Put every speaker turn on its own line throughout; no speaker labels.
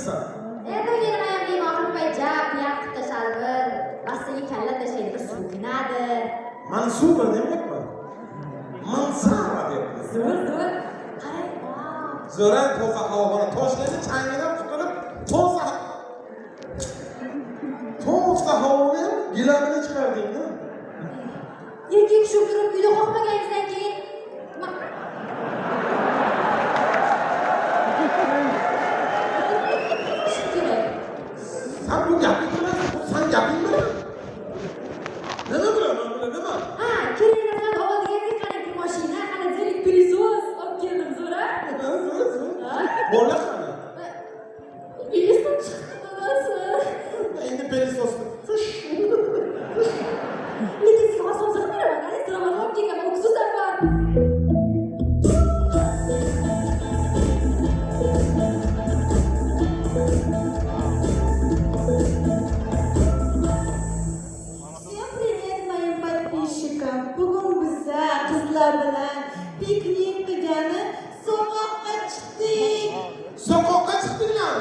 insan.
Bu yerim ayam deyim oxirgi payt jab, yaqib tashalibir. Bastaga kalla tashlaydi, bir suvinadi.
Mansuba demakmi? Mansara deyapmiz.
Zo'r. Qarang,
Zo'ra toza havo toshlaydi, changirab chiqarib, toza havoni gilamini chiqardingmi?
erkak shu turib uyda qo'rqmaganingizdan keyin shu kerak.
Sen bu gaping emas, sen gaping bilan. Nima bilaman, nima?
Ha, kelinlardan oladigan qanday mashina, qanday zelik pilisos olib keldim zo'ra.
Bo'lar qani?
Esdan chiqdi dadasi.
Endi pelisosni.
Lekin siz asosan beraman, zo'raman olib kelgan xususan bor.
Всем привет моим подписчикам. Bugun biza qizlar bilan piknik qilgani so'qoqqa chiqdik.
Soqoqqa chiqdinglar.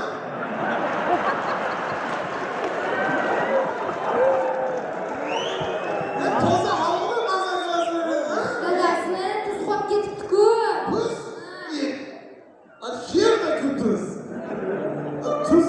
Toza havoni mazza qilasizlar, ha?
Dadasini tuz qolib ketibdi-ku.
Tuz. Yerda tuz. Tuz